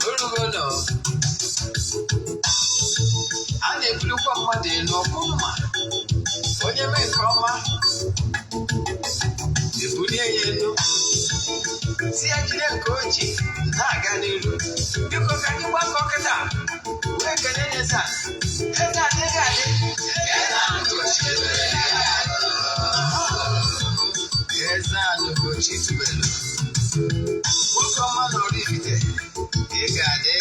Urugono. A na-ebulukwa mmadụ elu ọkụ mma. Onye mee nke ọma, ebulie ya elu. Si ya jide nke o ji na-aga n'iru. Biko ka anyị gbakọ kịta. Wee kelee Eze-Ana. Eze-Ana ị ga-adị. Eze-Ana Ugochi tubelu. Eze-Ana Ugochi tubelu. Nwoke ọma na oraifite. Ị ga-adị.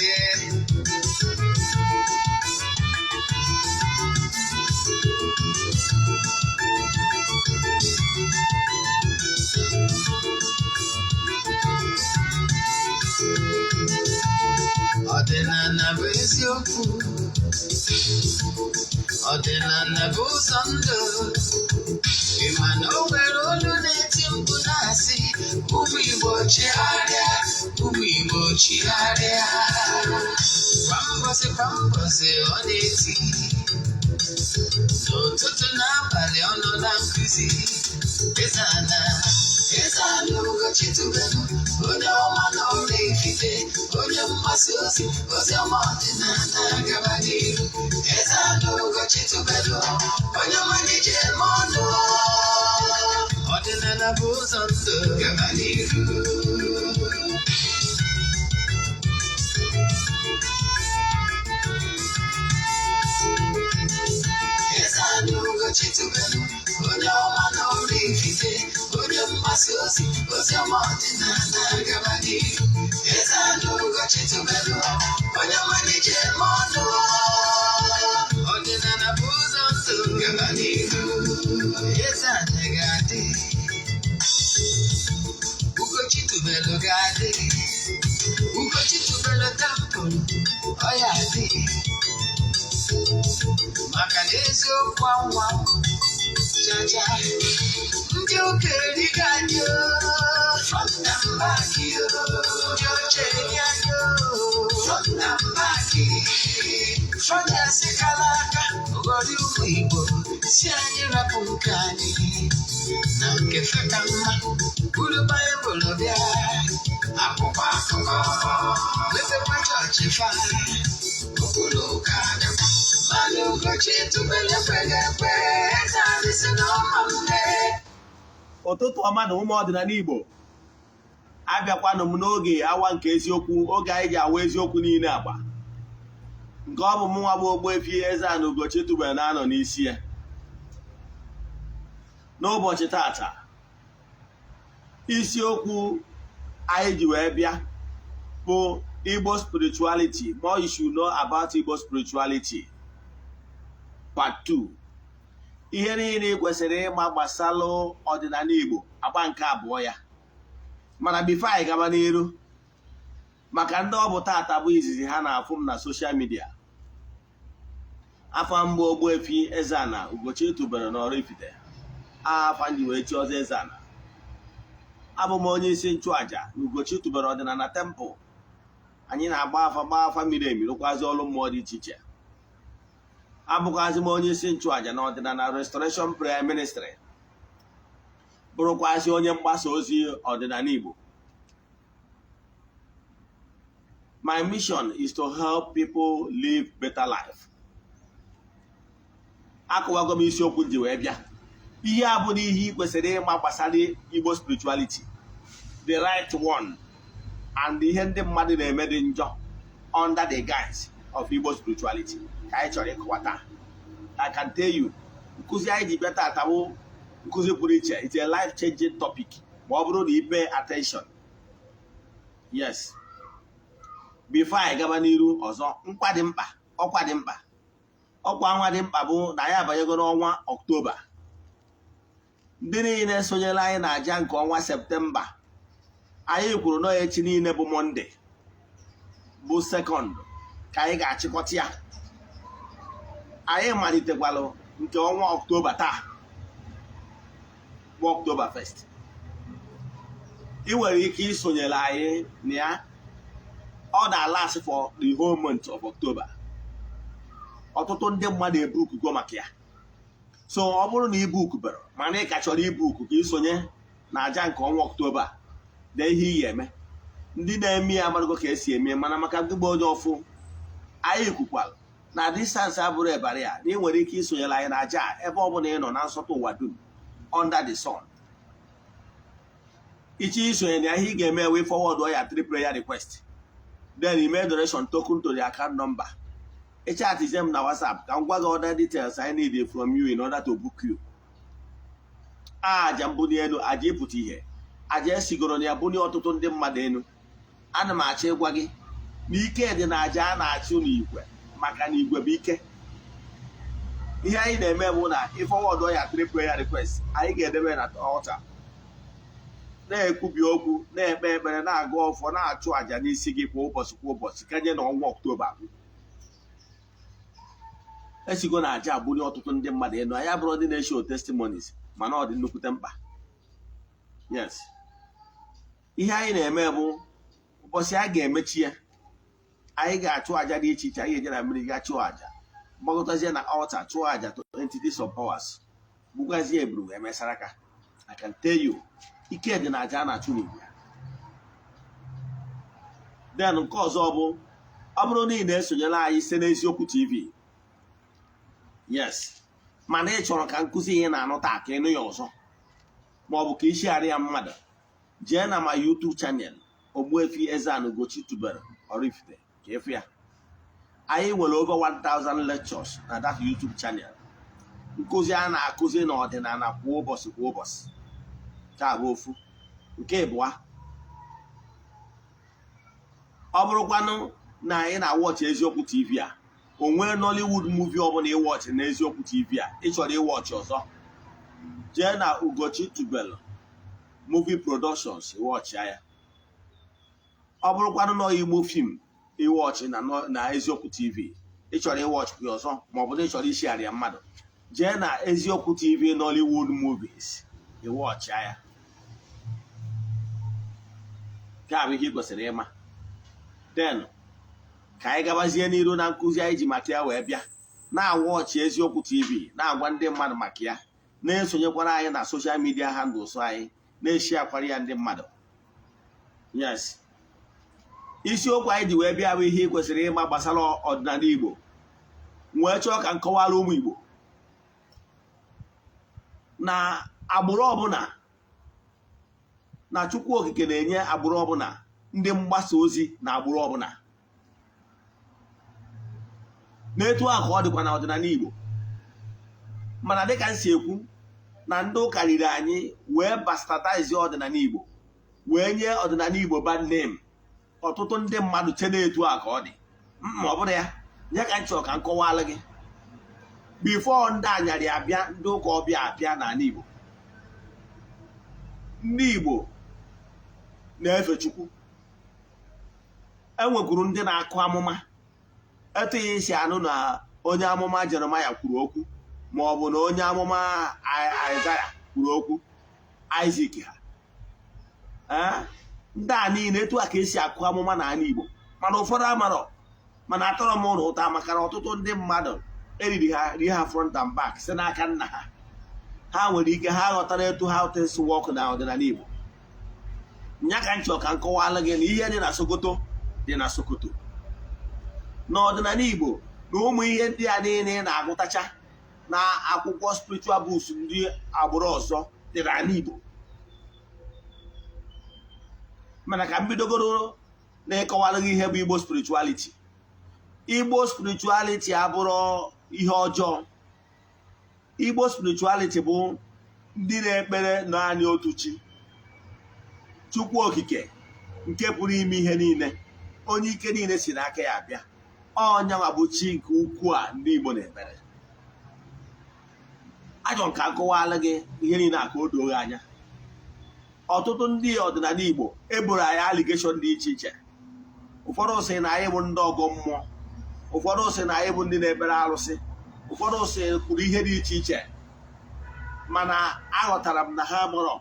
Ọdịnala bụ eziokwu. Ọdịnala bụ ụzọ ndụ. Ị ma na o nwere olu na-eti mkpu na-asị ụmụ Igbo chigharịa, ụmụ Igbo chigharịa. Kwa mbọsị ọ na-eti. N'ụtụtụ n'abalị ọ nọ na nkuzi. Eze-Ana, Eze-Ana Ugochi tubelu. Onye ọma na oraifite, onye mgbasa ozi, ozi ọma ọdịnala gaba n'iru. Eze-Ana Ugochi tubelu, onye ọma na-eji eme ọnụ. Ọdịnala bụ ụzọ ndụ gaba n'iru. Eze-Ana Ugochi tubelu, onye ọma na oraifite, onye mgbasa ozi, ozi ọma ọdịnala gaba n'iru. Eze-Ana Ugochi tubelu, onye ọma na-eji eme ọnụ. Ọdịnala bụ ụzọ ndụ gaba n'iru. Eze-Ana ga-adị. Ugochi tubelu ga-adị. Ugochi tubelu tampụrụ, ọ ya adị. Maka na eziokwu anwa jaja ndị okenye ga-adị front and back yo. Ndị okenye anyị front and back. Front esikala aka ụgọrị ụmụ Igbo si anyị rapụ nke anyị na nke feka mma. Buru Baịbụl bịa, akwụkwọ akụkọ, mepekwa chọọchị fa. Okpuru ụka adịkwa. Mana Ugochi tubelu ekweghị ekwe. Eze-Ana si na ọma mme. Ụtụtụ ọma na ụmụ ọdịnala Igbo. Abịakwanụ m n'oge awa nke eziokwu, oge anyị ji awa eziokwu niile agba. Nke ọ bụ mụnwa bụ Ogbuefi Eze-Ana Ugochi tubelu na-anọ n'isi ya. N'ụbọchị tata, isiokwu anyị ji wee bịa bụ Igbo spirituality, more you should know about Igbo spirituality. Part 2. Ihe niile ị kwesịrị ịma gbasara ọdịnala Igbo agba nke abụọ ya. Mana bifo anyị gaba n'iru, maka ndị ọ bụ tata bụ izizi ha na-afụ m na soshal midia. Afọ mbụ Ogbuefi Eze-Ana Ugochi tubelu na oraifite. Afọ ndị wee chi ọzọ Eze-Ana. Abụ m onye isi nchụaja na Ugochi tubelu ọdịnala temple. Anyị na-agba afa miri emi, rụkwazi ọrụ mmụọ dị iche iche. Abụkwazi m onye isi nchụaja na ọdịnala Restoration Prayer Ministry. Bụrụkwazi onye mgbasa ozi ọdịnala Igbo. My mission is to help people live better life. Akụwago m isiokwu ji wee bịa. Ihe a bụ n'ihe ị kwesịrị ịma gbasara Igbo spirituality, the right one, and ihe ndị mmadụ na-eme dị njọ under the guise of Igbo spirituality. Ka anyị chọrọ ịkọwata. I can tell you, nkụzi anyị ji bịa tata bụ nkụzi pụrụ iche. It's a life changing topic ma ọ bụrụ na ị pay attention. Yes. Before anyị gaba n'iru ọzọ, ọkwa dị mkpa. Ọkwa nwa dị mkpa bụ na ya abanyego n'ọnwa Ọktoba. Ndị niile sonyela anyị na aja nke ọnwa Septemba. Anyị kwuru na echi niile bụ Mọnde, bụ sekọnd, ka anyị ga-achịkọta ya. Anyị malitekwalụ nke ọnwa Ọktoba taa, bụ Ọktoba 1st. Ị nwere ike isonyere anyị na ya. Ọ na-last for the whole month of October. Ọtụtụ ndị mmadụ ebukugo maka ya. So ọ bụrụ na ibukubere mana ị ka chọrọ ibuku ka isonye na aja nke ọnwa Ọktoba na ihe iyi eme ndị na-eme ya amarụgo ka esi eme mana maka ndị gba onye ọfụ anyị kwukwara na distansị abụrụ ebara ya na ị nwere ike isonyere anyị na aja ebe ọ bụla ị nọ na nsọtụ ụwa dum under the sun. Ichi isonye na ihe ị ga-eme wee forward ya 3 prayer request, then email donation token to the account number. Chat them na WhatsApp ka m gwa gị other details I need from you in order to book you. Aja mbuni elu aja ịpụta ihe aja esigoro na ya bunye ọtụtụ ndị mmadụ elu. Ana m achọ ịgwa gị na ike dị na aja a na-achụ n'igwe maka na igwe bụ ike. Ihe anyị na-eme bụ na ịfọwọdụ ya 3 prayer request anyị ga-edebe na altar na-ekwubi okwu na-ekpe ekpere na-agụ ọfọ na-achụ aja n'isi gị kwa ụbọchị kanye na ọnwa Ọktoba. Esigo na aja abụrụ ọtụtụ ndị mmadụ elu anyị abụrụ ndị na-esho testimonies mana ọ dị nnukwute mkpa. Yes, ihe anyị na-eme bụ ụbọchị a ga-emechi ya anyị ga-achụ aja dị iche iche. Anyị ga-eje na mmiri ga chụọ aja gbagọtazie na altar chụọ aja to entities of powers bugwazie eburu emesara aka. I can tell you ike dị na aja a na-achụ n'igwe. Then nke ọzọ bụ ọ bụrụ na ị na-esonyere anyị site n'eziokwu TV, yes, mana ị chọrọ ka nkụzi ihe na-anụ taa ka ịnụ ya ọzọ ma ọ bụ ka ishigharị ya mmadụ, jee na ma YouTube channel Ogbuefi Eze-Ana Ugochi tubelu oraifite ka ịfụ ya. Anyị nwere over 1000 lectures na that YouTube channel. Nkụzi a na-akụzi n'ọdịnala kwa ụbọchị ka bụ ofu. Nke ịbụa, ọ bụrụkwanụ na anyị na-awọchị eziokwu TV a, o nwee Nollywood movie ọbụla ịwọchị na eziokwu TV a ị chọrọ ịwọchị ọzọ, jee na Ugochi tubelu movie productions ịwọchị ya. Ọ bụrụkwanụ na Igbo film ịwọchị na eziokwu TV ị chọrọ ịwọchị ọzọ ma ọ bụ na ị chọrọ ishigharị ya mmadụ, jee na eziokwu TV Nollywood movies ịwọchị ya. Nke a bụ ihe ị kwesịrị ịma. Then ka anyị gabazie n'iru na nkụzi anyị ji maka ya wee bịa na-awọchị eziokwu TV, na-agwa ndị mmadụ maka ya, na-esonyekwara anyị na social media handles anyị, na-eshi akwara ya ndị mmadụ. Yes, isiokwu anyị ji wee bịa bụ ihe ị kwesịrị ịma gbasara ọdịnala Igbo. Wee chọọ ka nkọwara ụmụ Igbo na agbụrụ ọbụla na Chukwu Okike na-enye agbụrụ ọbụla ndị mgbasa ozi na agbụrụ ọbụla. N'etu a ka ọ dịkwa na ọdịnala Igbo. Mana dịka m si ekwu na ndị ụka riri anyị wee bastardize ọdịnala Igbo, wee nye ọdịnala Igbo bad name. Ọtụtụ ndị mmadụ che na-etu a ka ọ dị. Ma ọ bụrụ ya nye ka m chọrọ ka m kọwalụ gị. Before ndị anyarị abịa, ndị ụka ọbịa abịa n'ala Igbo, ndị Igbo na-efe Chukwu. Enwekwuru ndị na-akụ amụma. Etughị isi anụ na onye amụma Jeremaya kwuru okwu ma ọ bụ na onye amụma Aịzaya kwuru okwu, Isaac ha. Ndị a niile etu a ka esi akụ amụma n'ala Igbo, mana ụfọdụ amarọ. Mana atọrọ m ụlọ ụta maka na ọtụtụ ndị mmadụ eriri ha front and back si n'aka nna ha. Ha nwere ike ha ghọtara etu ha things work na ọdịnala Igbo. Nya ka nchọ ka nkọwala gị na ihe dị na Sokoto dị na Sokoto. N'ọdịnala Igbo na ụmụ ihe ndị a niile na-agụtacha na akwụkwọ spiritual books ndị agbụrụ ọzọ dị n'ala Igbo. Mana ka m bidogoro na ịkọwala gị ihe bụ Igbo spirituality. Igbo spirituality abụrụ ihe ọjọọ. Igbo spirituality bụ ndị na-ekpere naanị otu chi, Chukwu Okike nke pụrụ ime ihe niile, onye ike niile si n'aka ya abịa. Ọnyanwa bụ chi nke ukwuu a ndị Igbo na-ekpere. Ajọ nka nkọwala gị ihe niile aka o doo anya. Ọtụtụ ndị ọdịnala Igbo eboro anyị allegation dị iche iche. Ụfọdụ sị na anyị bụ ndị ọgọ mmụọ, ụfọdụ sị na anyị bụ ndị na-ekpere arụsị, ụfọdụ sị kwuru ihe dị iche iche. Mana aghọtara m na ha mụrụ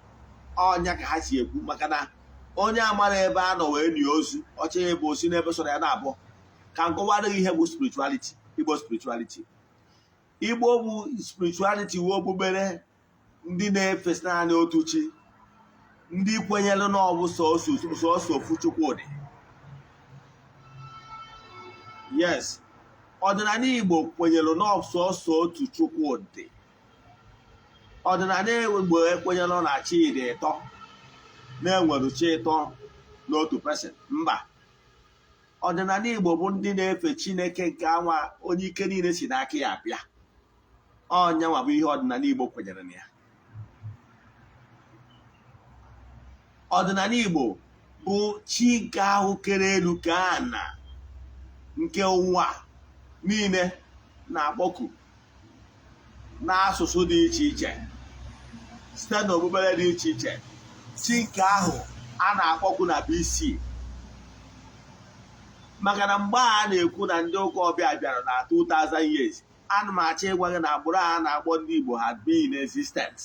ọnya ka ha si ekwu, maka na onye amara ebe a nọ wee nie ozu ọcha ebe osi n'ebe sọrọ ya na-abụọ. Ka nkọwara gị ihe bụ spirituality. Igbo spirituality. Igbo bụ spirituality wee okpukpere ndị na-efe naanị otu chi, ndị kwenyere na ọ bụ sọsọ ofu Chukwudị. Yes, ọdịnala Igbo kwenyere na sọsọ otu Chukwudị. Ọdịnala Igbo ekwenyere na chi dị ịtọ, na-enwere chi ịtọ n'otu person. Mba, ọdịnala Igbo bụ ndị na-efe Chineke nke anwa onye ike niile si n'aka ya abịa. Ọnyanwa bụ ihe ọdịnala Igbo kwenyere na ya. Ọdịnala Igbo bụ chi nke ahụ kere elu ka ana nke ụwa niile na-akpọku n'asụsụ dị iche iche site n'okpukpere dị iche iche. Chi nke ahụ a na-akpọku na BC, maka na mgbe a na-ekwu na ndị ụka ọbịa bịara na 2000 years, ana m achọ ịgwa gị na agbụrụ a na-akpọ ndị Igbo had been in existence.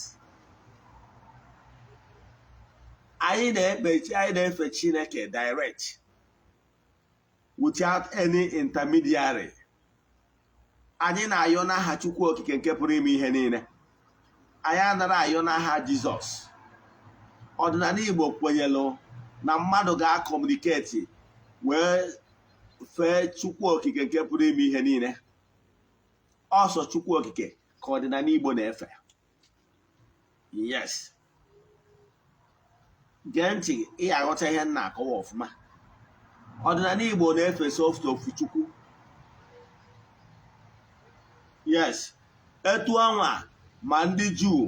Anyị na-efe Chineke direct without any intermediary. Anyị na-ayọ n'aha Chukwu Okike nke pụrụ ime ihe niile. Anyị anara ayọ n'aha Jizọs. Ọdịnala Igbo kwenyelụ na mmadụ ga-akọmuniketi wee fee Chukwu Okike nke pụrụ ime ihe niile. Ọsọ Chukwu Okike ka ọdịnala Igbo na-efe. Yes. Gee ntị, ị ga-aghọta ihe m na-akọwa ọfụma. Ọdịnala Igbo na-efe sọsọ ofu Chukwu. Yes, etu anwa ma ndị Juu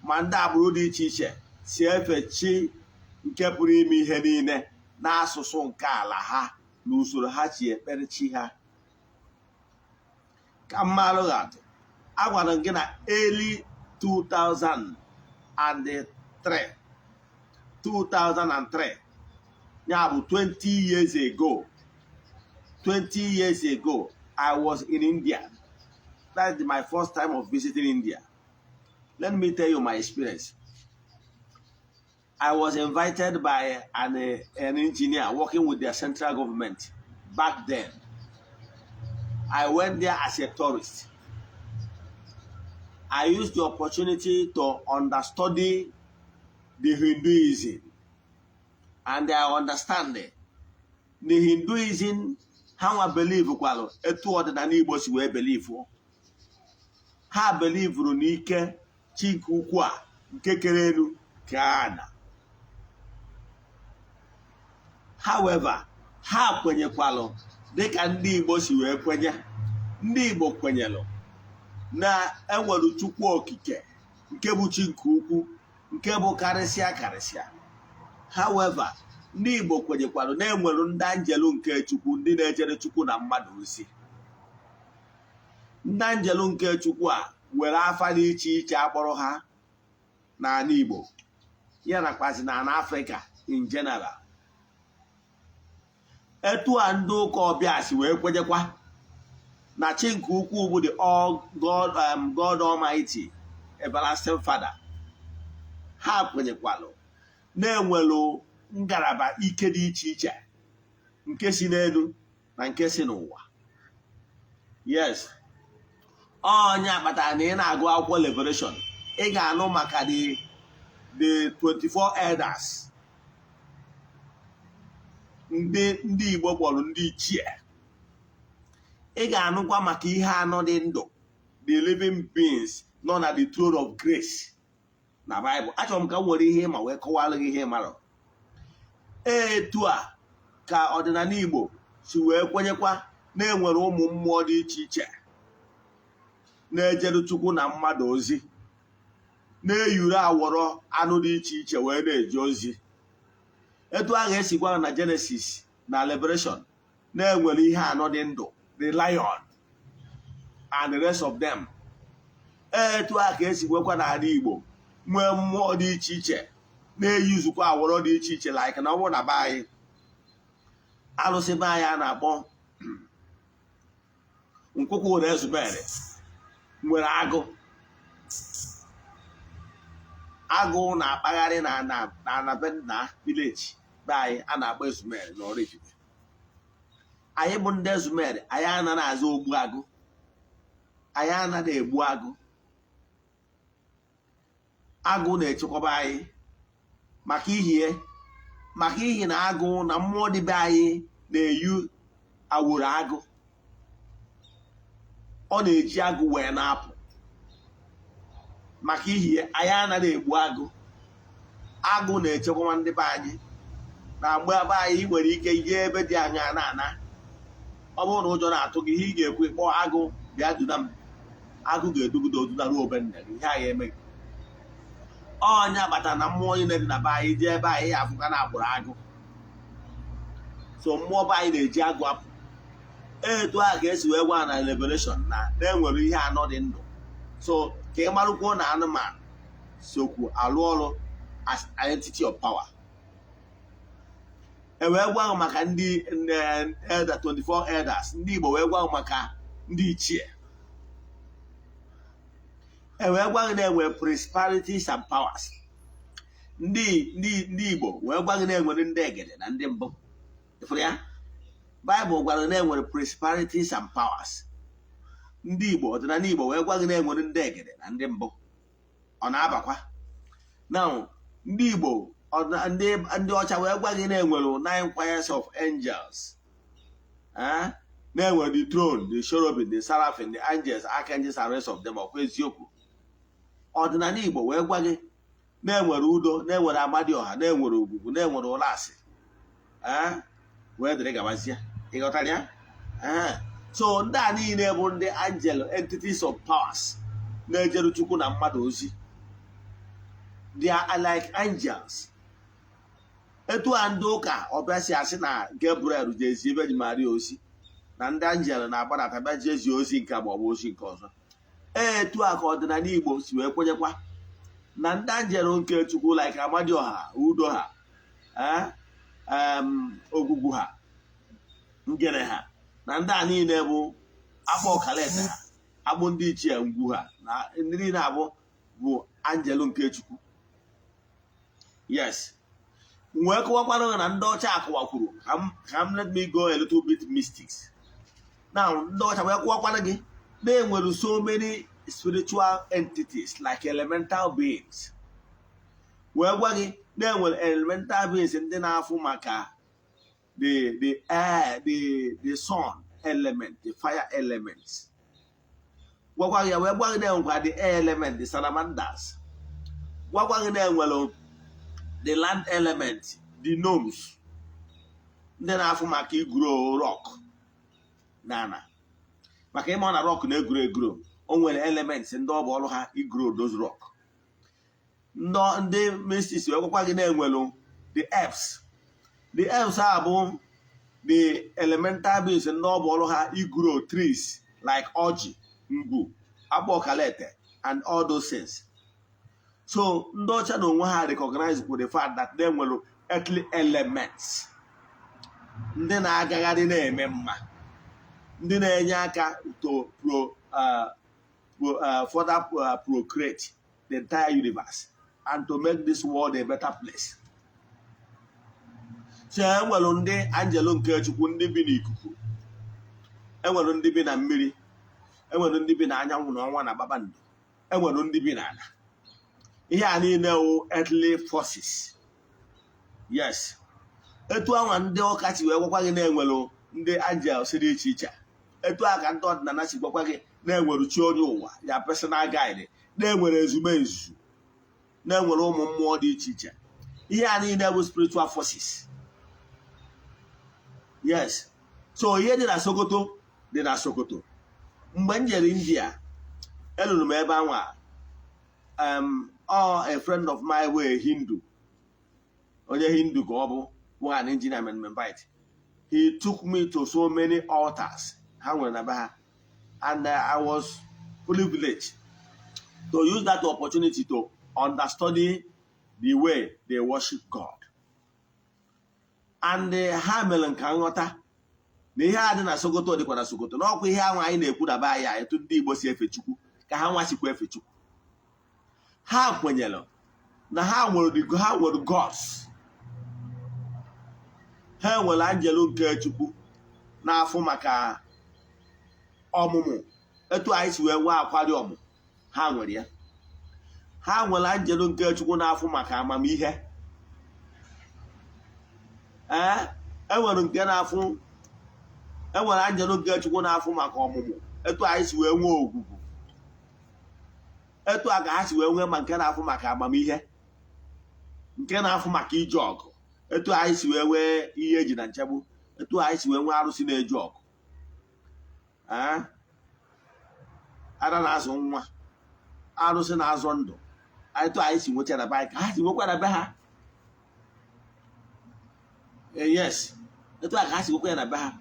ma ndị agbụrụ dị iche iche si efe chi nke pụrụ ime ihe niile n'asụsụ nke ala ha na usoro ha chi ekpere chi ha. Ka mmalụ atụ, agwara m gị na early 2003, ya bụ 20 years ago. 20 years ago, I was in India. That's my first time of visiting India. Let me tell you my experience. I was invited by an engineer working with their central government back then. I went there as a tourist. I used the opportunity to understudy the Hinduism. And I understand it. The Hinduism, how I believe, etu ọdịnala Igbo si wee believe. Ha believe n'ike chi nke ukwu a nke kere elu ka ana. However, ha kwenyekwalụ dịka ndị Igbo si wee kwenye. Ndị Igbo kwenyelụ na enwere Chukwu Okike nke bụ chi nke ukwu nke bụ karịsịa. However, ndị Igbo kwenyekwalụ na enwere ndị anjelu nke Chukwu, ndị na-ejere Chukwu na mmadụ ozi. Ndị anjelu nke Chukwu a were afa dị iche iche akpọrọ ha n'ala Igbo, ya nakwazi na Afrịka in general. Etu a ndị ụka ọbịa si wee kwenyekwa na chi nke ukwu bụ the all God Almighty, everlasting Father. Ha kwenyekwalụ na-enwelu ngalaba ike dị iche iche nke si n'elu na nke si n'ụwa. Yes, onye akpatara na ị na-agụ akwụkwọ Liberation, ị ga-anụ maka the 24 elders, ndị Igbo kpọrọ ndị ichie. Ị ga-anụkwa maka ihe anọ dị ndụ, the living beings nọ na the throne of grace na Bible. Achọrọ m ka m nwere ihe ịma wee kọwalụ gị ihe ịmarụ. Etu a ka ọdịnala Igbo si wee kwenyekwa na enwere ụmụ mmụọ dị iche iche na-ejere Chukwu na mmadụ ozi, na-eyuru awọrọ anụ dị iche iche wee na-eje ozi. Etu a ga-esikwa na Genesis na Liberation na-enwere ihe anọ dị ndụ, the lion and the rest of them. Etu a ka esikwekwa n'ala Igbo nwee mmụọ dị iche iche na-eyuzukwa awọrọ dị iche iche, like na ọ bụrụ na be anyị alụsị be anyị a na-akpọ nkwụkwụ na ezubere nwere agụ na-akpagharị na village be anyị a na-akpọ ezumere na oraifite. Anyị bụ ndị ezumere, anyị anaghị azụ ogbu agụ, anyị anaghị egbu agụ. Agụ na-echekwaba anyị maka ihi na agụ na mmụọ dịbe anyị na-eyu awụrụ agụ. Ọ na-eji agụ wee na-apụ maka ihi anyị anaghị egbu agụ. Agụ na-echekwa ndị be anyị na mgbe be anyị nwere ike ihe ebe dị anya na-ana. Ọ bụrụ na ụjọ na-atụ gị, ihe ị ga-ekwu kpọọ agụ bịa duna m. Agụ ga-edugodo odunara obe nna gị, ihe anyị emeghị. Ọnya bata na mmụọ niile dị na be anyị jee ebe anyị ya afụka na agbụrụ agụ. So mmụọ be anyị na-eji agụ apụ. Etu a ka esi wee gwa na liberation na enwere ihe anọ dị ndụ. So ka ị marụkwuo na anụmanụ sokwu alụ ọrụ as identity of power. E wee gwa maka ndị elder 24 elders, ndị Igbo wee gwa maka ndị ichie. E wee gwa na-enwe principalities and powers. Ndị Igbo wee gwa na-enwere ndị egede na ndị mbụ. Ifuru ya? Bible gwara na-enwere principalities and powers. Ndị Igbo, ọdịnala Igbo wee gwa na-enwere ndị egede na ndị mbụ. Ọ na-abakwa? Now, ndị Igbo ndị ọcha wee gwa gị na-enwere 9 choirs of angels. Na-enwere the throne, the cherubim, the seraphim, the angels, archangels, and rest of them. Ọkwa eziokwu. Ọdịnala Igbo wee gwa gị na-enwere udo, na-enwere amadioha, na-enwere ugwugwu, na-enwere ụlasị. Wee dịrị gabazie. Ị ghọtara ya? So ndị a niile bụ ndị angel, entities of powers na-ejeru Chukwu na mmadụ ozi. They are like angels. Etu a ndị ụka ọbịa si asị na Gabriel jezi ebe ji Maria ozi na ndị angel na-agbanata bịa jezi ozi nke ma ọ bụ ozi nke ọzọ. Etu a ka ọdịnala Igbo si wee kwenyekwa na ndị angel nke Chukwu like amadioha, udo ha, ogwugwu ha, ngere ha, na ndị a niile bụ afọ ọkalete ha, abụ ndị ichie ngwu ha, na ndị niile bụ angel nke Chukwu. Yes. Wee kọwakwara na ndị ọcha akọwakwuru. Let me go a little bit mystics. Now, ndị ọcha wee kọwakwara gị na-enwere so many spiritual entities like elemental beings. Wee gwa gị na-enwere elemental beings ndị na-afụ maka the air, the sun element, the fire elements. Gwagwa gị wee gwa gị na-enwekwa the air element, the salamanders. Gwagwa gị na-enwere the land element, the gnomes, ndị na-afụ maka iguro rock nana. Maka ịma na rock na-eguro eguro, o nwere elements ndị ọ bụ ọrụ ha iguro those rock. Ndị mystics wee gwakwa gị na-enwelu the elves. The elves a bụ the elemental beings ndị ọ bụ ọrụ ha iguro trees like ọjị, ngwu, akpụ ọkalete and all those things. So ndị ọcha na onwe ha recognize for the fact that they nwere earthly elements, ndị na-agagharị na-eme mma, ndị na-enye aka to further procreate the entire universe and to make this world a better place. So enwere ndị angelo nke Chukwu, ndị bi n'ikuku, enwere ndị bi na mmiri, enwere ndị bi na anyanwụ na ọnwa na kpakpando, enwere ndị bi n'ala. Ihe a niile wụ earthly forces. Yes. Etu anwa ndị ụka si wee gwakwa gị na-enwere ndị angel si dị iche iche. Etu a ka ndị ọdịnala si gwakwa gị na-enwere chi onye ụwa, ya personal guide, na-enwere ezumezu, na-enwere ụmụ mmụọ dị iche iche. Ihe a niile bụ spiritual forces. Yes. So ihe dị na Sokoto dị na Sokoto. Mgbe m jere India, eluru m ebe anwa. A friend of mine were Hindu. Onye Hindu ka ọ bụ an engineer invite. He took me to so many altars. Ha nwere na be ha. And I was privileged to use that opportunity to understudy the way they worship God. And ha mere nka nghọta na ihe a dị na Sokoto dịkwa na Sokoto, na ọkwa ihe ahụ anyị na-ekwu na be anyị etu ndị Igbo si efe Chukwu ka ha nwa sikwa efe Chukwu. Ha kwenyere na ha nwere gods. Ha nwere angelo nke Chukwu na-afụ maka ọmụmụ. Etu anyị si wee nwee akwariọm, ha nwere ya. Ha nwere angelo nke Chukwu na-afụ maka amamihe. enwere nke na-afụ, enwere anjelu nke Chukwu na-afụ maka ọmụmụ, etu anyị si wee nwee ogwugwu, etu a ka ha si wee nwee ma nke na-afụ maka amamihe, nke na-afụ maka ije ọgụ, etu anyị si wee nwee ihe eji na nchegbu, etu anyị si wee nwee arụsị na-eji ọgụ. Ada na-azụ nwa, arụsị na-azụ ndụ, etu anyị si nwecha na be anyị ka ha si nwekwa na be ha. Yes, etu a ka ha si nwekwa ya na be ha.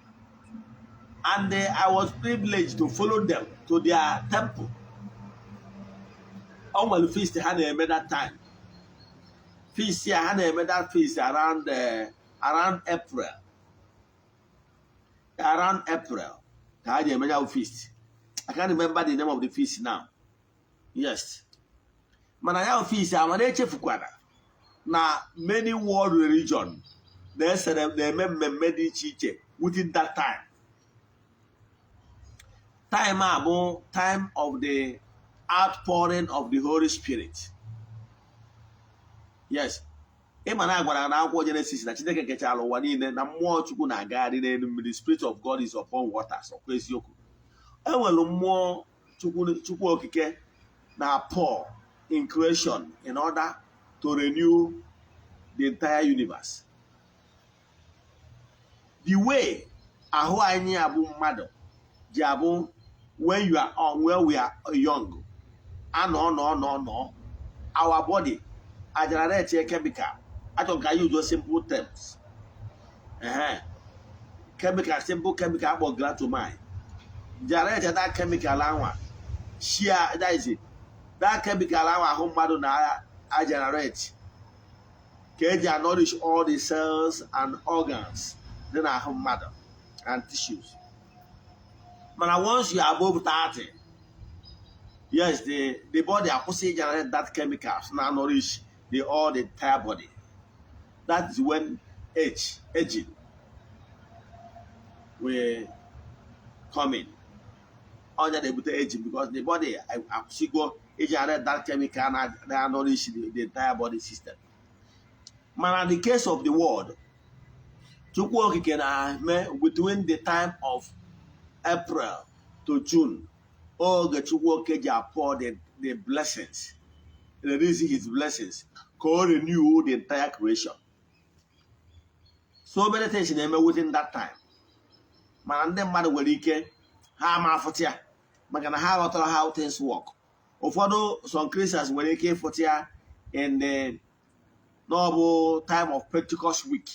And I was privileged to follow them to their temple. On the feast ha na-eme that time. Feast ya ha na-eme that feast around April. Around April ka ha na-eme that feast. I can't remember the name of the feast now. Yes. Mana ya feast amana echefukwara na many world religion na-eme mmemme dị iche iche within that time. Time abụ time of the outpouring of the Holy Spirit. Yes. Ịma na agwara na akwụkwọ Genesis na Chineke kechara ụwa niile na mmụọ Chukwu na-agagharị n'elu mmiri. Spirit of God is upon waters. Ọkwa eziokwu. Enwere mmụọ Chukwu okike na pour in creation in order to renew the entire universe. The way ahụ anyị abụ mmadụ ji abụ when you are on, when we are young, our body are generate a chemical. I don't can use those simple terms. Chemical, simple chemical about glad to mind. Generate that chemical sheer, that is it. That chemical home madonna I generate. Can nourish all the cells and organs, then our home mother and tissues. But once you are above 30, yes, the body actually generate that chemicals now nourish all the entire body. That is when aging will come in. Under the aging, because the body actually go generate that chemical and nourish the entire body system. But in the case of the world, between the time of April to June, Ogbuefi pour the blessings, releasing his blessings, can renew the entire creation. So many things within that time. Man, them mother will ike, ha ma fotia, magana ha how things work. Ofado some Christians will ike fotia in the normal time of Pentecost week.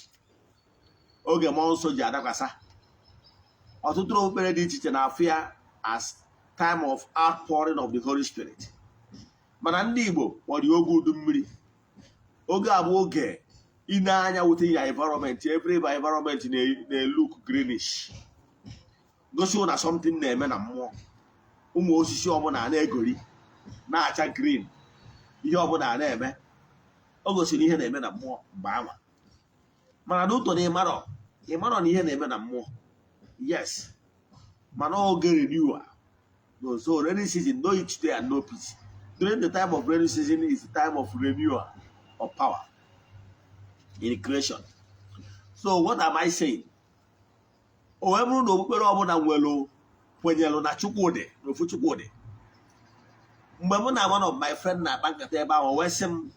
Oge monso jadakwasa. Ọtụtụ obere dị iche na afia as time of outpouring of the Holy Spirit. Mana ndị Igbo ọ dị oge udu mmiri. Oge abụ oge ine anya within your environment, every environment na look greenish. Gosi na something na-eme na mmụọ. Ụmụ osisi ọbụla na-egori na-acha green. Ihe ọbụla na-eme. O gosiri ihe na-eme na mmụọ mgbe anwa. Mana n'ụtọ na ịmarọ na ihe na-eme na mmụọ. Yes, man, all get renewal. No, so rainy season, no each day and no peace. During the time of rainy season is the time of renewal of power in creation. So what am I saying? O eburu no okpukpere ọbụla nwelu kwenyelu na Chukwudi, n'ofu Chukwudi. Mgbe mụ na one of my friend na bankata ebe ahụ wee sị m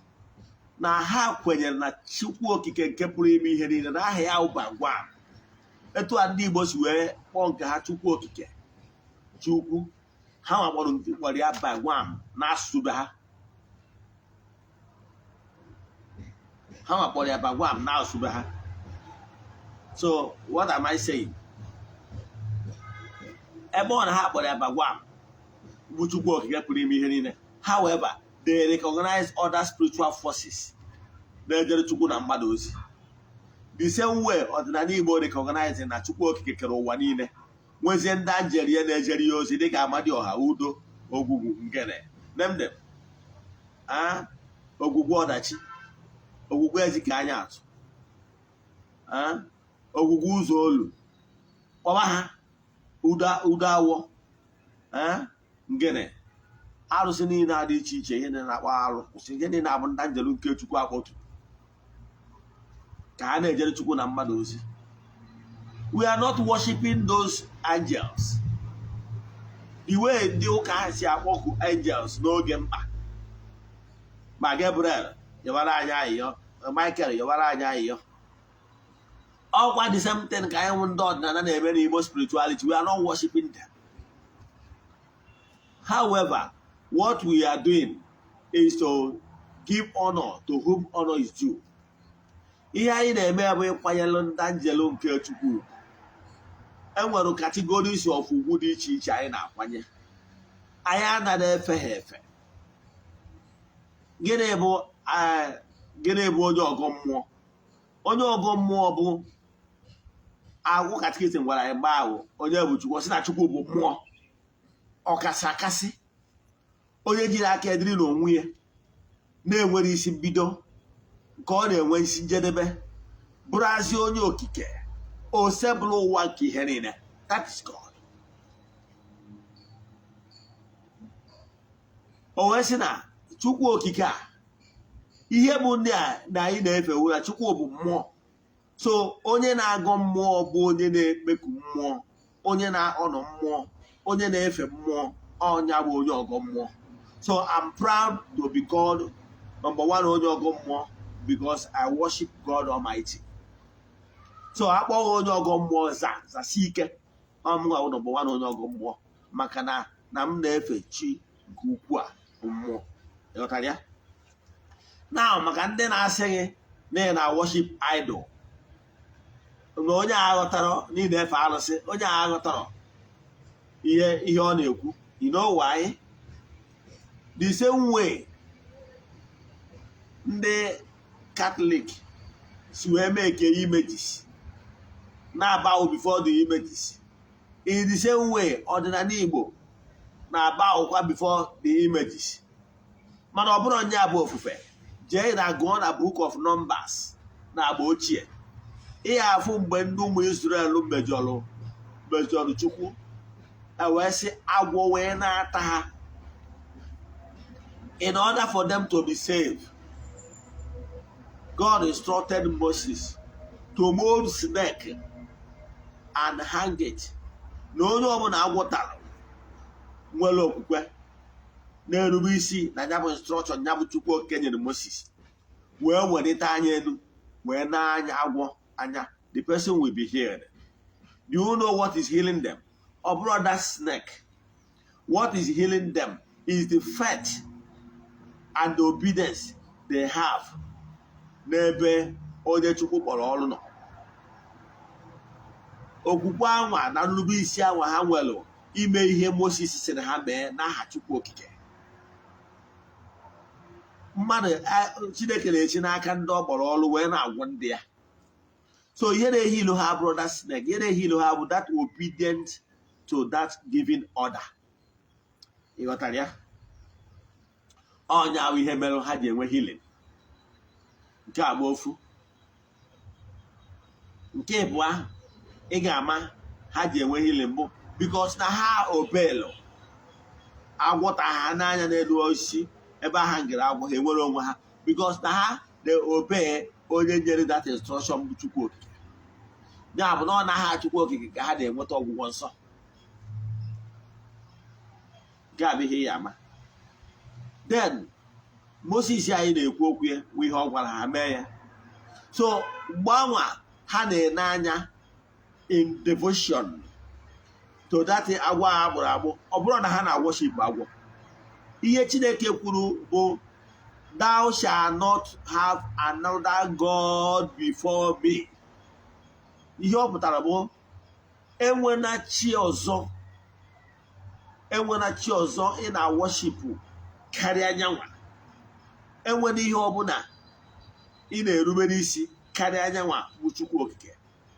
na ha kwenyere na Chukwu okike nke pụrụ ime ihe niile na aha ya ụbagwa. Etu a ndị Igbo si wee kpọọ nke ha Chukwu okike Chukwu ha nwakpọrọ nke kpọrọ ya bagwam n'asụsụ be ha. Ha nwakpọrọ ya bagwam n'asụsụ be ha. So what am I saying? Ebe ọ na ha kpọrọ ya bagwam bụ Chukwu okike pụrụ ime ihe niile. However, they recognize other spiritual forces na-ejere Chukwu na mmadụ ozi. The same way ọdịnala Igbo recognizing na Chukwu okike kere ụwa niile nwezie ndị anjeli na-ejere ya ozi dịka Amadioha, Udo, Ogwugwu, Ngene, name them. Ogwugwu ọdachi, Ogwugwu ezike anya atụ, Ogwugwu ụzọ olu, kpọba ha Udo awọ, Ngene, arụsị niile adị iche iche ihe na-akpọ arụ, ihe niile abụ ndị anjelu nke Chukwu akpọtu. ka ha na-ejere Chukwu na mmadụ ozi. We are not worshiping those angels the way ndị ụka ha si akpọku angels n'oge mkpa. Ma Gabriel yọwara anyị ayịyọ, Michael yọwara anyị ayịyọ. Ọkwa the same thing ka anyị ndị ọdịnala na-eme n'Igbo spirituality. We are not worshiping them. However, what we are doing is to give honor to whom honor is due. Ihe anyị na-eme bụ ịkwanyere ndị angelo nke Chukwu. Enwere categories of ugwu dị iche iche anyị na-akwanye. Anyị anaghị efe ha efe. Gịnị bụ onye ọgọ mmụọ? Onye ọgọ mmụọ bụ agwụ katikizim gwara anyị mgbe ahụ onye bụ Chukwu, sị na Chukwu bụ mmụọ ọkasị akasị, onye jiri aka ediri n'onwe ya, na-enwere isi mbido nke ọ na-enwe isi njedebe, bụrụzi onye okike, osebụla ụwa nke ihe niile. That is God. O wee sị na Chukwu okike a, ihe bụ ndị a na anyị na-efe na Chukwu bụ mmụọ. So onye na-agọ mmụọ bụ onye na-ekpeku mmụọ, onye na-ọnọ mmụọ, onye na-efe mmụọ, ọnya bụ onye ọgọ mmụọ. So I'm proud to be called number one onye ọgọ mmụọ because I worship God Almighty. So akpọghị onye ọgọ mmụọ zasi ike, ọmụnwa number one onye ọgọ mmụọ maka na m na-efe chi nke ukwu a bụ mmụọ. Ịghọtara ya? Na maka ndị na-asị gị na na worship idol, na onye aghọtara na ị na-efe arụsị, onye aghọtara ihe ọ na-ekwu. You know why? The same way ndị Catholic si wee make images na-abawo before the images, in the same way ọdịnala Igbo na-abawokwa before the images. Mana ọ bụrụ onye abụ ofufe, jee na gụọ na Book of Numbers na agba ochie, ihe afụ mgbe ndị ụmụ Israel mejọrọ Chukwu, wee sị agwọ wee na-ata ha. In order for them to be saved, God instructed Moses to mold snake and hang it. Na onye ọbụla agwọtara nwere okwukwe na-erube isi na ya bụ instruction ya bụ Chukwu okike nyere Moses, wee welite anya elu wee na-anya agwọ anya, the person will be healed. Do you know what is healing them? Or brother snake, what is healing them is the faith and the obedience they have n'ebe onye Chukwu kpọrọ ọrụ nọ. Okwukwe anwa na nrube isi anwa ha nwere ime ihe Moses sịrị ha mee n'aha Chukwu okike. Mmadụ Chineke na-echi n'aka ndị ọ kpọrọ ọrụ wee na-agwọ ndị ya. So ihe na-ehilu ha brother snake, ihe na-ehilu ha bụ that obedient to that giving order. Ịghọtara ya? Ọnya ahụ ihe mere ha ji enwe healing. Nke a bụ ofu. Nke ịbụa ị ga-ama ha ji enwe healing bụ because na ha obelu agwọta ha n'anya n'elu osisi ebe ha ngere agwọ ha enwere onwe ha, because na ha na-obey onye nyere that instruction bụ Chukwu okike. Ya bụ na ọ na-aha Chukwu okike ka ha na-enweta ọgwụgwọ nsọ. Nke a bụ ihe ya ama. Then Moses anyị na-ekwu okwu ya bụ ihe ọ gwara ha mee ya. So mgbanwa ha na-ene anya in devotion to that agwọ a agbụrụ agbụ, ọ bụrụ na ha na-worship agwọ. Ihe Chineke kwuru bụ thou shalt not have another God before me. Ihe ọ pụtara bụ enwena chi ọzọ ị na-worship karịa anyanwa. Enwena ihe ọbụla ị na-erubere isi karịa anyanwa bụ Chukwu okike.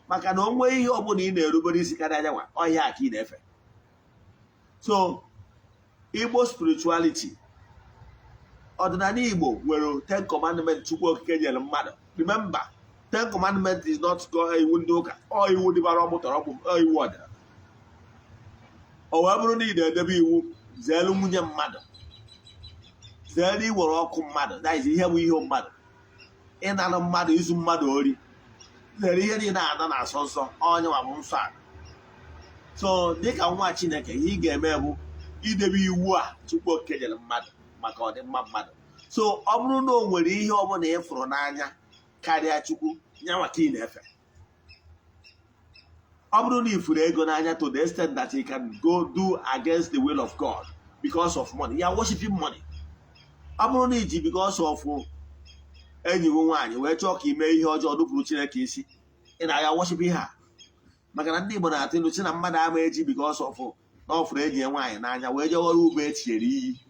Maka na onwe ihe ọbụla ị na-erubere isi karịa anyanwa, ọhịa ka ị na-efe. So Igbo spirituality, ọdịnala Igbo nwere 10 commandments Chukwu okike nyere mmadụ. Remember, 10 commandments is not iwu ndị ụka, ọ iwu dịbara ọmụtọrọ iwu ọdịnala. O wee bụrụ na ị na-edebe iwu, zeelu nwunye mmadụ, zeelu iwere ọkụ mmadụ, that is ihe bụ ihe mmadụ, ịnara mmadụ, izu mmadụ ori, lere ihe niile ada na-asọ nsọ onye nwa bụ nsọ a. So dịka nwa Chineke ihe ị ga-eme bụ idebe iwu a Chukwu okike nyere mmadụ maka ọdịmma mmadụ. So ọ bụrụ na o nwere ihe ọbụla ị fụrụ n'anya karịa Chukwu nyanwa ka ị na-efe. Ọ bụrụ na ị fụrụ ego n'anya to the extent that you can go do against the will of God because of money, you are worshiping money. Ọ bụrụ na iji because of enyi gị nwaanyị wee chọọ ka ime ihe ọjọọ nupụrụ Chineke isi, ị na-aga worshiping ha. Maka na ndị Igbo na-atụ ilu si na mmadụ ama eji because of na ọ fụrụ enyi ya nwaanyị n'anya wee jewara ugbo etinyere iyi.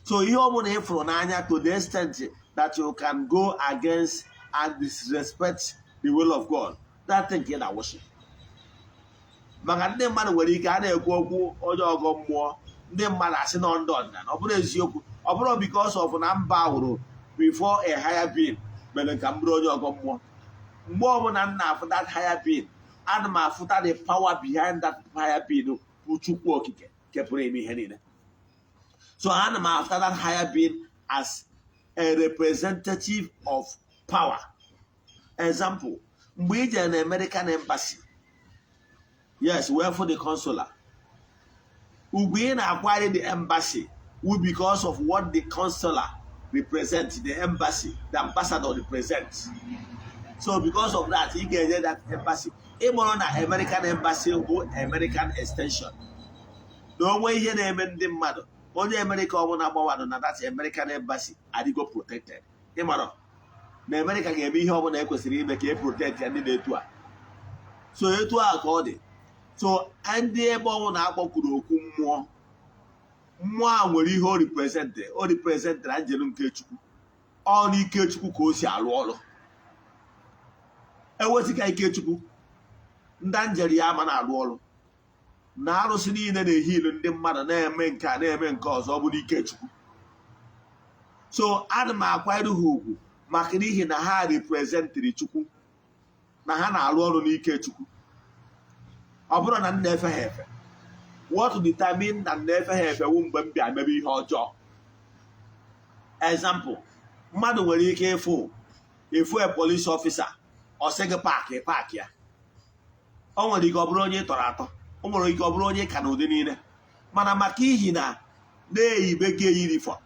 So ihe ọ bụla ị fụrụ n'anya to the extent that you can go against and disrespect the will of God, that thing ka ị na-worship. Maka ndị mmadụ nwere ike a na-ekwu okwu onye ọgọ mmụọ, ndị mmadụ asị na ndị ọdịnala, ọ bụrụ eziokwu. Ọ bụrụ because of na mba hụrụ before a higher being mere ka m bụrụ onye ọgọ mmụọ. Mgbe ọbụla m na-afụ that higher being, ana m afụta the power behind that higher being bụ Chukwu okike kepụrụ ime ihe niile. So ana m afụta that higher being as a representative of power. Example, mgbe ị jere na American embassy, yes, wee for the consular, ugwu ị na-akwari the embassy will because of what the consular represents, the embassy, the ambassador represents. So because of that, ị ga-enye that embassy. Ịmụrụ na American embassy bụ American extension. Na onwe ihe na-eme ndị mmadụ, onye America ọbụla gbawadụ na that American embassy adịgo protected. Ịmụrụ na America ga-eme ihe ọbụla ekwesịrị ime ka e protect ya ndị na-etu a. So etu a ka ọ dị. So ndị ebe ọnwụ na-akpọkwuru okwu mmụọ, mmụọ a nwere ihe o representara njelu nke Chukwu. Ọ na ike Chukwu ka o si alụ ọrụ. Ewezụga ike Chukwu, ndị njeri ya ama na-alụ ọrụ. Na arụsị niile na-ehi ilu ndị mmadụ na-eme nke a na-eme nke ọzọ, ọ bụrụ ike Chukwu. So ana m akwanyere ha ugwu maka n'ihi na ha representịrị Chukwu, na ha na-alụ ọrụ n'ike Chukwu. Ọ bụrụ na m na-efe ha efe, what determine na m na-efe ha efe wu mgbe m bịa mebe ihe ọjọọ. Example, mmadụ nwere ike ịfụ a police officer, ọ sị gị paakị ya. O nwere ike ọ bụrụ onye tọrọ atọ, o nwere ike ọ bụrụ onye ka na ụdị niile, mana maka ihi na na-eyibe gị uniform,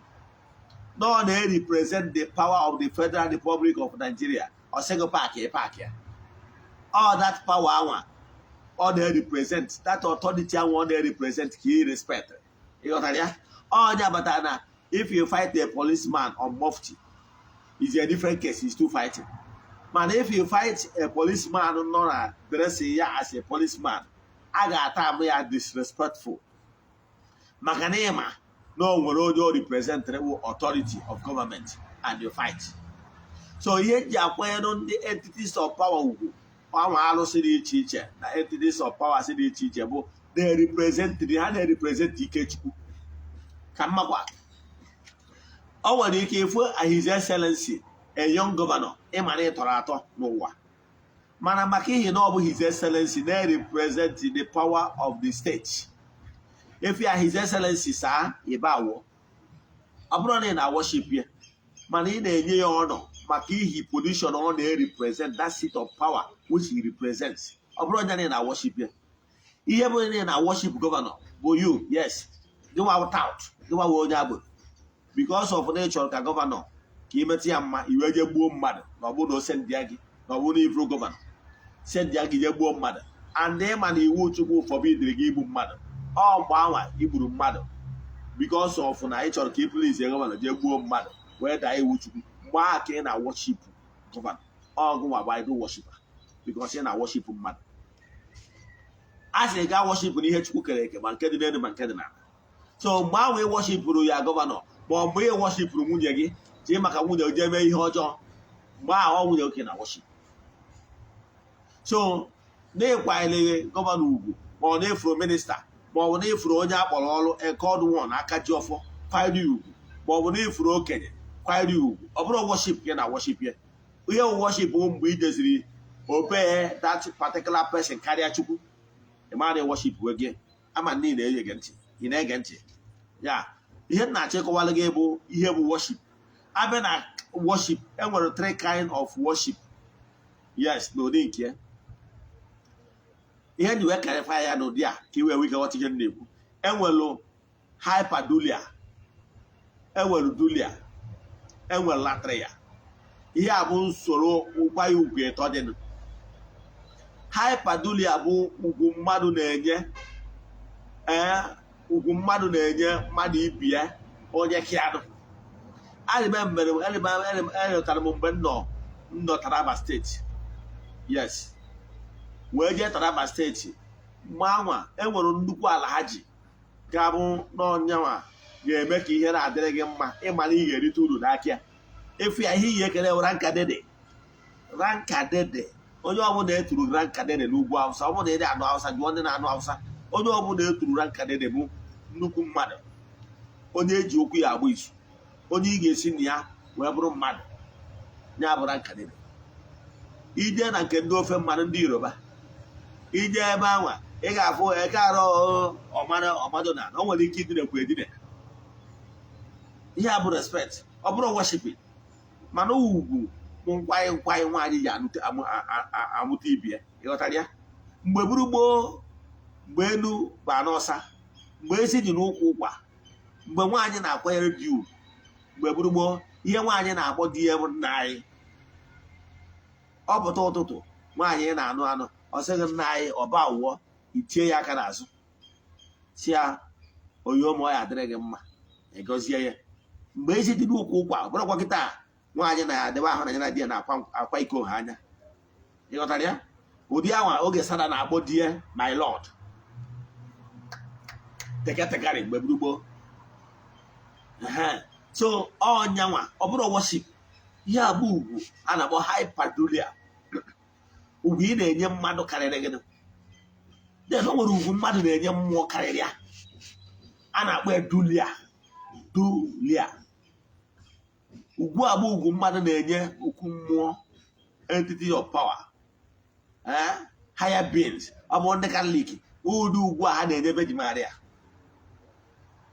na ọ na-represent the power of the Federal Republic of Nigeria, ọ sị gị paakị ya. All that power anwa ọ na-represent, that authority anwa ọ na-represent ka ị respect. Ịghọtara ya? Onye abata na if you fight a policeman on mufti, it's a different case, he's still fighting. Man, if you fight a policeman nọ na dressing ya as a policeman, a ga-ata amụ ya disrespectful. Maka na ịma na o nwere onye o representable authority of government and you fight. So ihe ji akwanyere ndị entities of power ugwu, ọnwa alụsị dị iche iche na entities of power si dị iche iche bụ ha na-represent ike Chukwu. Ka mmakwa, o nwere ike ịfụ His Excellency a young governor ịma na ịtọrọ atọ n'ụwa, mana maka ihe na ọ bụ His Excellency na-represent the power of the state. If you are His Excellency saa ịba awọ, ọ bụrụ na ị na-worship ya, mana ị na-enye ya ọnọ maka ihi position ọ na-represent, that seat of power which he represents. Ọ bụrụ na ị na-worship ya, ihe bụ na ị na-worship governor bụ you, yes, dịwa tout, dịwa onye agbụrụ, because of nature ka governor ka imetụ ya mma iwe je gbuo mmadụ, na ọ bụrụ na o sendia gị, na ọ bụrụ na ivru gọvanọ sendia gị je gbuo mmadụ, and ịma na iwu Chukwu forbidiri gị igbu mmadụ, ọ mgbe anwa igburu mmadụ because of na ị chọrọ ka ị please gọvanọ je gbuo mmadụ wee daa iwu Chukwu, mgbe ahụ ka ị na-worship gọvanọ. Ọgụnwa bụ idol worshiper because ị na-worship mmadụ. A sị ga worship na ihe Chukwu kere eke, ma nke dị n'elu ma nke dị n'ala. So mgbe ahụ ị worshipụrụ ya gọvanọ, ma ọ mgbe ị worshipụrụ nwunye gị jee maka nwunye o jee mee ihe ọjọọ, mgbe ahụ ọ nwunye oke na worship. So na-ịkwanyere gọvanọ ugwu, ma ọ na-efuru minista, ma ọ bụ na-efuru onye akpọrọ ọrụ ekọd wọn aka ji ọfọ kwanyere ugwu, ma ọ bụ na-efuru okenye kwanyere ugwu. Ọ bụrụ worship ya na worship ya. Ihe worship bụ mgbe ị jeziri obey that particular person karịa Chukwu. Ịma na worship wee gị ama ndị na-ege ntị, ị na-ege ntị ya. Ihe na-achịkọwala gị bụ ihe bụ worship. Abịa na worship, enwere 3 kind of worship. yes n'ụdị nke ya. Ihe ji wee karịfa ya n'ụdị a ka iwee wee ghọta ihe na-ekwu. Enwelu hyperdulia, enwelu dulia, enwelu latria. Ihe a bụ usoro nkwanye ugwu ịtọ dịnụ. Hyperdulia bụ ugwu mmadụ na-enye mmadụ ibi ya onye kianụ. Enyotara m mgbe m nọ Taraba steeti, yes, wee jee Taraba steeti. Mgbe anwa enwere nnukwu ala ha ji ga-abụ n'ọnyanwa ga-eme ka ihe na-adịrị gị mma, ịmara ị ga-erite uru n'aka ya. Efu ya ihe ekele rankadede. Onye ọbụla eturu rankadede n'ugwu Awụsa, ọ bụrụ na ị na-anụ Awụsa jụọ ndị na-anụ Awụsa, onye ọbụla eturu rankadede bụ nnukwu mmadụ, onye eji okwu ya agba izu, onye ị ga-esi na ya wee bụrụ mmadụ, ya bụ rankadede. Ije na nke ndị ofe mmadụ ndị Yoruba, ije ebe anwa ị ga-afụ eke arụ ọmado na o nwere ike idinekwu edine. Ihe a bụ respect, ọ bụrụ worshiping, mana ugwu bụ nkwanye nwaanyị ji amụta ibi ya. Ịghọtara ya? Mgbe gburu gboo, mgbe elu bụ n'ọsa, mgbe ezi dị n'ụkwụ ụkwa, mgbe nwaanyị na-akwanyere di ugwu, mgbe gburu gboo, ihe nwaanyị na-akpọ di ya bụ nna anyị. Ọ pụta ụtụtụ, nwaanyị na-anụ anụ, ọ sịghị nna anyị ọba ụwọ, itie ya aka n'azụ, si ya onye ụmụ ya adịrị gị mma, egozie ya. Mgbe ezi dị n'ụkwụ ụkwa, ọ bụrụkwa kịta nwaanyị na-adịba ahụ na ya na di ya na-akwa iko ha anya. Ịghọtara ya? Ụdị anwa oge Sada na-akpọ di ya my lord, teketekarị mgbe gburugbo. So ọnyanwa ọ bụrụ worship. Ihe a bụ ugwu a na-akpọ hyperdulia. Ugwu ị na-enye mmadụ karịrị gị. Den o nwere ugwu mmadụ na-enye mmụọ karịrị ya, a na-akpọ dulia. Ugwu a bụ ugwu mmadụ na-enye okwu mmụọ, entity of power, higher beings. Ọ bụ ndị Katọlik, ụdị ugwu a ha na-enye Virgin Maria.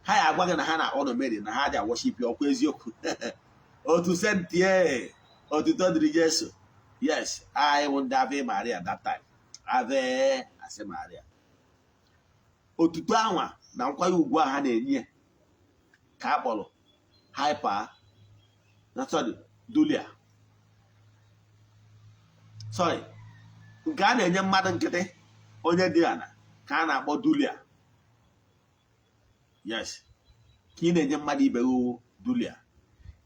Ha ya agwa gị na ha na-akpọ Mary, na ha ji worship ya, ọkwa eziokwu. Otu sentie otuto dịrị Jesu. Yes, I won't Ave Maria that time. Ave asị Maria. Otuto anwa na nkwanye ugwu a ha na-enye ka a kpọrọ dulia. Nke a na-enye mmadụ nkịtị, onye dị ana, ka a na-akpọ dulia. Yes, ka ị na-enye mmadụ ibe gị dulia.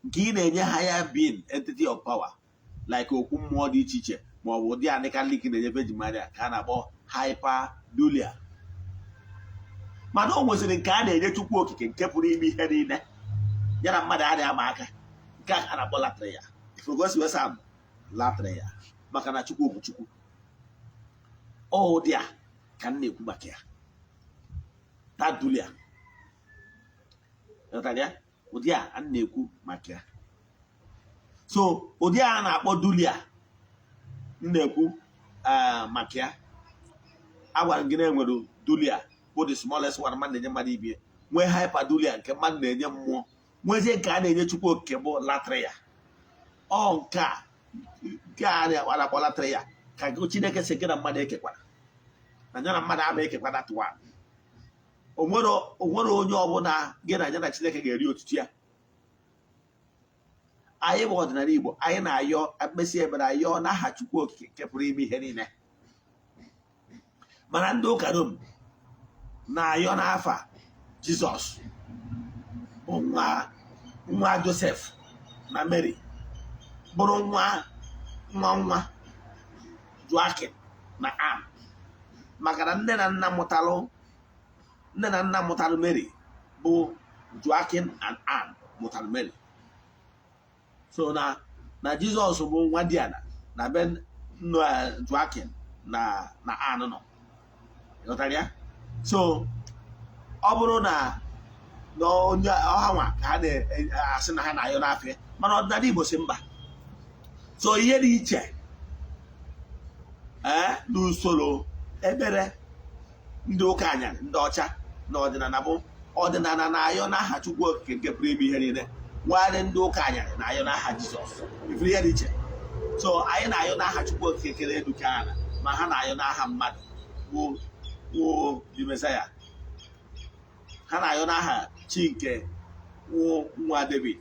Nke ị na-enye higher being, entity of power, like okwu mmụọ dị iche iche, ma ọ bụ ụdị anị Katọlik na-enye Virgin Maria, ka a na-akpọ hyperdulia. Mana o nwesịrị nke a na-enye Chukwu okike, nke pụrụ ime ihe niile, ya na mmadụ adịghị ama aka. Nke a na-akpọ latria. Ifogosi wesam latria, maka na Chukwu bụ Chukwu. Ọ dị a ka m na-ekwu maka ya. Tadulia. Ụdị a a na-ekwu maka ya. So ụdị a na-akpọ dulia m na-ekwu maka ya. Agwara m gị na enwere dulia bụ the smallest one mmadụ na-enye mmadụ ibie, nwee hyperdulia nke mmadụ na-enye mmụọ, nwezie nke a na-enye Chukwu okike bụ latria. Ọ nke a na-akpọ latria ka Chineke si gị na mmadụ ekekwara, na ya na mmadụ ama ekekwana tụwa. O nwere onye ọbụla gị na ya na Chineke ga-eri otutu ya. Anyị bụ ọdịnala Igbo, anyị na-ayọ mkpịsị ebere ayọ n'aha Chukwu okike nke pụrụ ime ihe niile. Mana ndị ụka Rom na-ayọ n'afa Jizọs, nwa Josef na Mary, bụrụ nwa Joaquin na Ann, maka na nne na nna mụtalụ Mary bụ Joaquin and Ann mụtalụ Mary. So na Jizọs bụ nwa Diana na be Joaquin na Ann nọ. Ịghọtara ya? So ọ bụrụ na onye ọha nwa ka ha na-asị na ha na-ayọ n'afịa, mana ọdịnala Igbo si mba. So ihe dị iche n'usoro ekpere ndị ụka anyarị, ndị ọcha na ọdịnala bụ ọdịnala na-ayọ n'aha Chukwu okike nke pụrụ ime ihe niile, nwadị ndị ụka anyarị na-ayọ n'aha Jizọs. Ifere ihe dị iche. so anyị na-ayọ n'aha Chukwu Okike kere elu ka ala ma ha na-ayọ n'aha mmadụ wụ the Messiah. Ha na-ayọ n'aha chi nke wụ nwa David,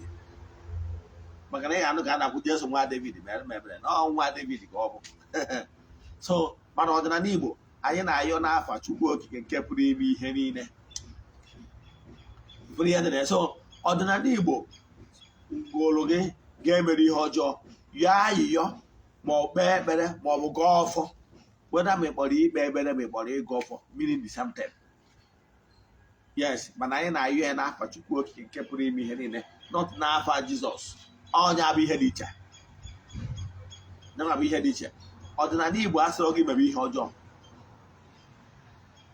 maka na ị ga-anụ ka a na-akwụ Jesu nwa David mebere na ọ nwa David ka ọ bụ so mana ọdịnala Igbo anyị na-ayọ n'afa Chukwu Okike nke pụrụ ime ihe niile. So ọdịnala Igbo ngolu gị ga-emere ihe ọjọọ yọọ ayịyọ ma ọ kpee ekpere ma ọ bụ gaa ọfọ, weda ma ịkpọrọ ikpe ekpere ma ịkpọrọ ịga ọfọ, meaning the same thing. Yes, mana anyị na-ayọ ya n'afa Chukwu Okike nke pụrụ ime ihe niile, not n'afa Jizọs. Onye abụ ihe dị iche, na-abụ ihe dị iche. Ọdịnala Igbo asịrọ gị mebe ihe ọjọọ.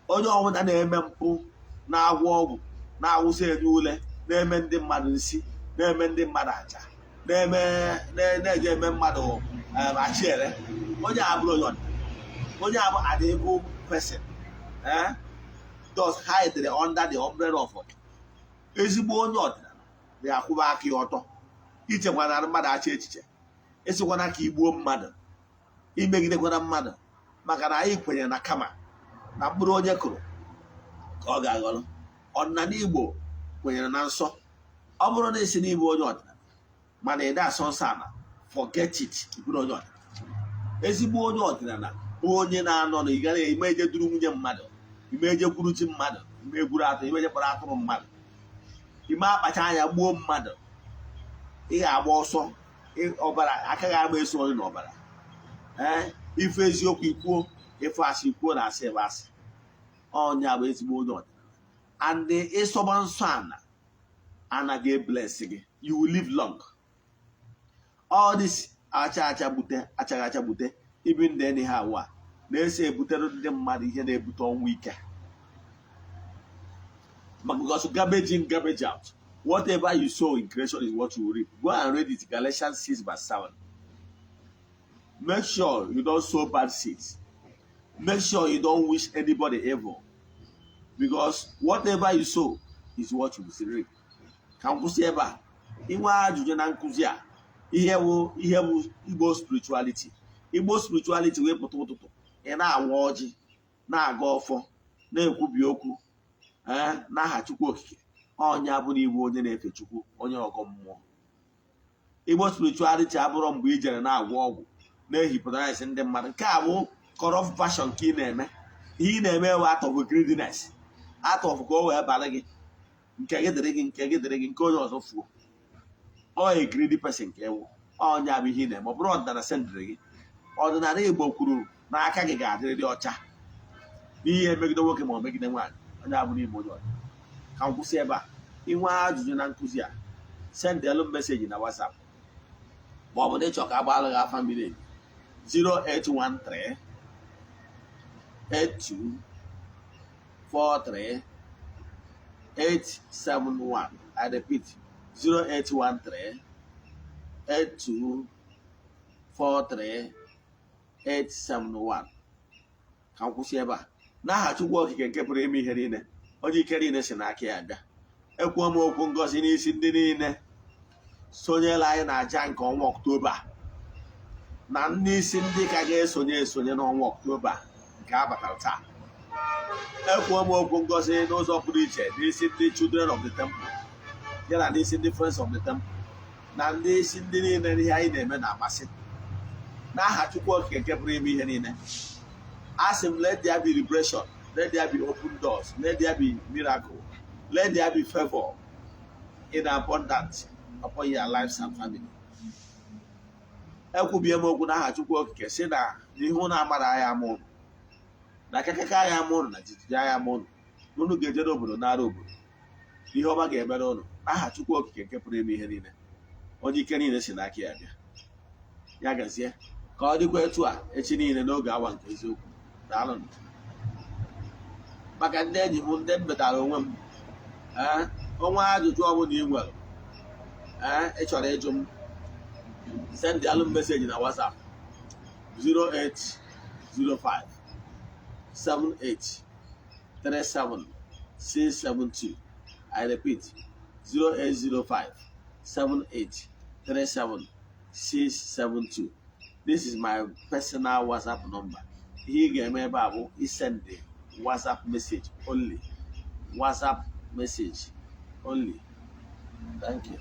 Onye ọbụla na-eme mpụ, na-agwọ ọgwụ, na-awụsa enye ule, na-eme ndị mmadụ nsị, na-eme ndị mmadụ aja, na-eje eme mmadụ achiere, onye abụrụ onye abụ an evil person, does hide under the umbrella of it. Ezigbo onye ọdịnala na-akwụba aka ya ọtọ, ichekwana mmadụ achị echiche, esikwana ka igbuo mmadụ, imegidekwana mmadụ, maka na anyị kwenyere na kama na mkpụrụ onye kụrụ ka ọ ga-aghọrọ. Ọdịnala Igbo kwenyere na nsọ. Ọ bụrụ na esi n'Igbo onye ọdịnala mana ị na-asọ nsọ ala, forget it, bụrụ onye ọdịnala. Ezigbo onye ọdịnala bụ onye na-anọ na ịgara ime eje duru nwunye mmadụ, ime eje kwuru chi mmadụ, ime egburu atụ, ime eje kpọrọ atụrụ mmadụ, ime akpacha anya gbuo mmadụ. Ị ga-agba ọsọ ọbara, aka ga-agba eso onye n'ọbara. Ife eziokwu ikwuo, ife asị ikwuo na asị ebe asị. Ọnya bụ ezigbo onye ọdịnala. And ịsọba nsọ ana ga-bless gị, you will live long. All this achaghị acha bute ibi ndị enyi ha ụwa na-ese ebutere ndị mmadụ ihe na-ebute ọnwụ ike. Because garbage in, garbage out. Whatever you sow in creation is what you will reap. Go and read it, Galatians 6:7. Make sure you don't sow bad seeds. Make sure you don't wish anybody evil. Because whatever you sow is what you will reap. Ka m kwụsị ebe a. Inwe ajụjụ na nkụzi a, ihe bụ Igbo spirituality. Igbo spirituality wee pụta ụtụtụ, ị na-awa ọjị, na-aga ọfọ, na-ekwubi okwu n'aha Chukwu Okike. Ọnya bụ na Igbo onye na-efe Chukwu, onye ọgọ mmụọ. Igbo spirituality abụrụ mgbe i jere na-agwọ ọgwụ, na-ehipụtarize ndị mmadụ. Nke a bụ corrupt passion ka ị na-eme. Ihe ị na-eme ewe out of greediness, out of ka o wee bara gị, nke gị dịrị gị, nke gị dịrị gị, nke onye ọzọ fuo. Ọ a greedy person ka ewu. Ọnya bụ ihe ị na-eme. Ọ bụrụ ọdịnala sendịrị gị. Ọdịnala Igbo kwuru na aka gị ga-adịrịrị ọcha n'ihe megide nwoke ma ọ megide nwaanyị. Onye abụ n'Igbo onye ọdịnala. Ka m kwụsị ebe a. Inwe ajụjụ na nkụzi a, sendelu meseji na WhatsApp ma ọ bụ na ịchọ ka agbalụ gị afa mmiri 0813 8243 871. I repeat, 0813 8243 871. Ka m kwụsị ebe a. N'aha Chukwu Okike nke pụrụ ime ihe niile, onye ike niile si n'aka ya bịa. Ekwuo m okwu ngọzi n'isi ndị niile sonyela anyị na aja nke ọnwa Ọktoba, na ndị isi ndị ka ga-esonye n'ọnwa Ọktoba nke abatara taa. Ekwuo m okwu ngọzi n'ụzọ pụrụ iche n'isi ndị children of the temple, ya na n'isi ndị friends of the temple, na ndị isi ndị niile ihe anyị na-eme na-amasị. N'aha Chukwu Okike nke pụrụ ime ihe niile, asị m, let there be liberation, let there be open doors, let there be miracle, let there be favor in abundance upon your lives and family. Ekwubie m okwu n'aha Chukwu Okike si na ihu na-amara anyị ama ụnụ, na akakaka anyị ama ụnụ, na jijiji anyị ama ụnụ, na ụnụ ga-eje n'obodo nara obodo, ihe ọma ga-emere ụnụ n'aha Chukwu Okike nke pụrụ ime ihe niile, onye ike niile si n'aka ya bịa. Ya gazie ka ọ dịkwa etu a echi niile n'oge awa nke eziokwu. Daalụ. Maka ndị enyi m ndị m metara onwe m, onwe ajụjụ ọbụla ị nwere ị chọrọ ịjụ m, sendịalụ m meseji na WhatsApp 0805 78 37 672. I repeat, 0805 78 37 672. This is my personal WhatsApp number. He gave me about he sent the WhatsApp message only. WhatsApp message only. Thank you.